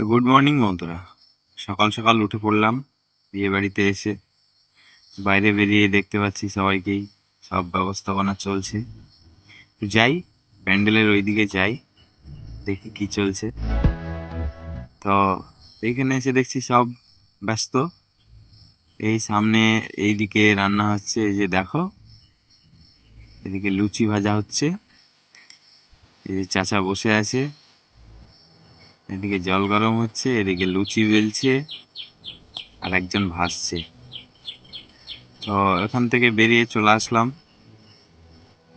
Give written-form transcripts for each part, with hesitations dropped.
তো good morning বন্ধুরা। সকাল সকাল উঠে পড়লাম। বিয়ে বাড়িতে এসে বাইরে বেরিয়ে দেখতে পাচ্ছি সবাইকেই সব ব্যবস্থাপনা চলছে। তো যাই, প্যান্ডেলের ওইদিকে যাই, দেখি কি চলছে। তো এইখানে এসে দেখছি সব ব্যস্ত। এই সামনে এইদিকে রান্না হচ্ছে, এই যে দেখো, এদিকে লুচি ভাজা হচ্ছে, এই যে চাচা বসে আছে, এদিকে জল গরম হচ্ছে, এদিকে লুচি বেলছে, আর একজন ভাজছে। তো এখান থেকে বেরিয়ে চলে আসলাম।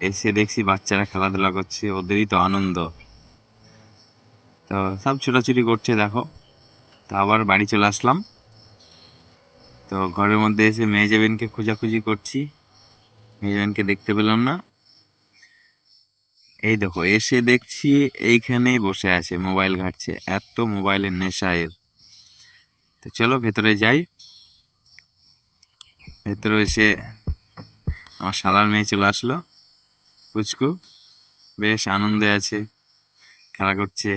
এসে দেখছি বাচ্চারা খেলাধুলা করছে, ওদেরই তো আনন্দ। তো সব ছোটাছুটি করছে দেখো। তো আবার বাড়ি চলে আসলাম। তো ঘরের মধ্যে এসে মেহজাবিনকে খোঁজাখুঁজি করছি, মেহজাবিনকে দেখতে পেলাম না। এই দেখো, এসে দেখছি এইখানেই বসে আছে, মোবাইল ঘাঁটছে, এত মোবাইলের নেশা এর। তো চলো ভেতরে যাই। ভেতরে এসে আমার শালার মেয়ে চলে আসলো, পুচকু, বেশ আনন্দে আছে, খেলা করছে।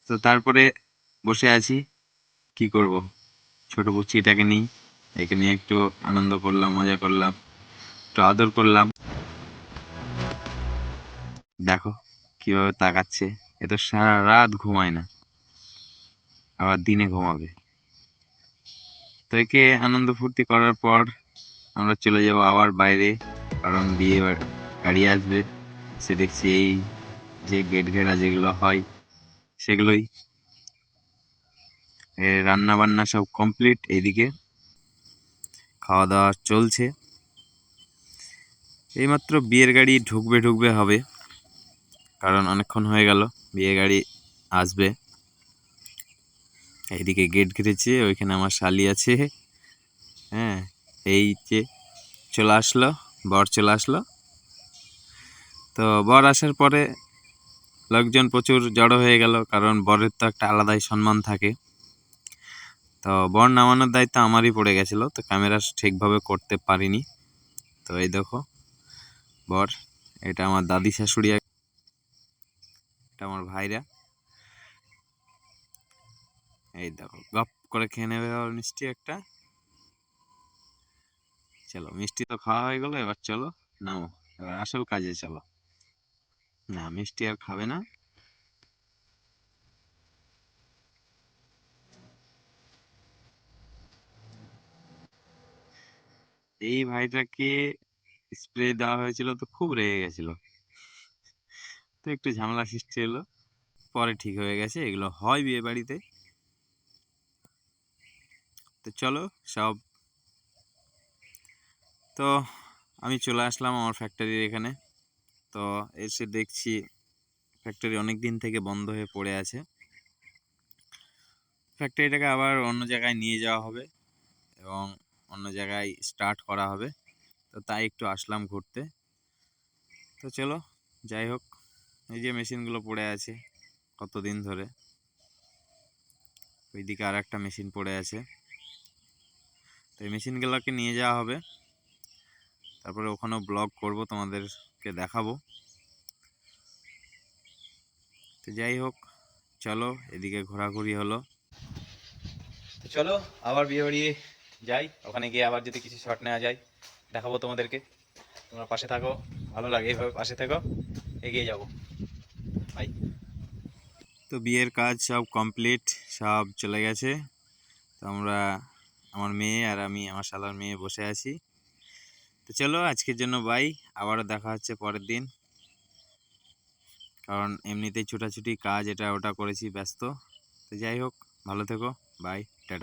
তো তারপরে বসে আছি, কি করব, ছোট পুচিটাকে নিই, একে নিয়ে একটু আনন্দ করলাম, মজা করলাম, একটু আদর করলাম। দেখো কিভাবে তাকাচ্ছে, এ তো সারা রাত ঘুমায় না, আবার দিনে ঘুমাবে। তো একে আনন্দ ফুর্তি করার পর আমরা চলে যাব আবার বাইরে, কারণ গাড়ি আসবে। সে দেখছি এই যে গেট ঘেরা যেগুলো হয় সেগুলোই। রান্না বান্না সব কমপ্লিট, এইদিকে খাওয়া দাওয়া চলছে। এইমাত্র বিয়ের গাড়ি ঢুকবে ঢুকবে হবে, কারণ অনেকক্ষণ হয়ে গেল, বিয়ে গাড়ি আসবে। এইদিকে গেট ঘিরেছে, ওইখানে আমার শালি আছে। হ্যাঁ, এই যে চলে আসলো, বর চলে আসলো। তো বর আসার পরে লোকজন প্রচুর জড়ো হয়ে গেল, কারণ বরের তো একটা আলাদাই সম্মান থাকে। তো বর নামানোর দায়িত্ব আমারই পড়ে গেছিল, তো ক্যামেরা ঠিকভাবে করতে পারিনি। তো এই দেখো বর, এটা আমার দাদি শাশুড়ি, এটা আমার ভাইরা। এই দেখো গপ করে খেয়ে নেবে আবার মিষ্টি একটা। চলো, মিষ্টি তো খাওয়া হয়ে গেল, এবার চলো নাও, এবার আসল কাজে চলো। না, মিষ্টি আর খাবে না। এই ভাইটাকে স্প্রে দেওয়া হয়েছিল, তো খুব রেগে গেছিল, তো একটু ঝামেলা সৃষ্টি হলো, পরে ঠিক হয়ে গেছে, এগুলো হয় বিয়ে বাড়িতে। তো চলো সব, তো আমি চলে আসলাম আমার ফ্যাক্টরির এখানে। তো এসে দেখছি ফ্যাক্টরি অনেক দিন থেকে বন্ধ হয়ে পড়ে আছে। ফ্যাক্টরিটাকে আবার অন্য জায়গায় নিয়ে যাওয়া হবে এবং অন্য জায়গায় স্টার্ট করা হবে। তো তাই একটু আসলাম ঘুরতে। তো চলো যাই হোক, এই যে মেশিনগুলো পড়ে আছে কতদিন ধরে, ওইদিকে আর একটা মেশিন পড়ে আছে। তো এই মেশিনগুলোকে নিয়ে যাওয়া হবে, তারপরে ওখানেও ব্লগ করব, তোমাদেরকে দেখাবো। তো যাই হোক, চলো এদিকে ঘোরাঘুরি হলো। তো চলো আবার বিয়ে বাড়ি যাই, ওখানে গিয়ে আবার যদি কিছু শট নেওয়া যায় দেখাবো তোমাদেরকে। তোমরা পাশে থাকো, ভালো লাগে এইভাবে পাশে থাকো, এগিয়ে যাবো। বাই। তো বিয়ের কাজ সব কমপ্লিট, সব চলে গেছে। তো আমরা, আমার মেয়ে আর আমি, আমার শালার মেয়ে বসে আছি। তো চলো আজকের জন্য বাই, আবারও দেখা হচ্ছে পরের দিন, কারণ এমনিতেই ছোটাছুটি কাজ, এটা ওটা করেছি, ব্যস্ত। তো যাই হোক, ভালো থেকো, বাই, টাটা।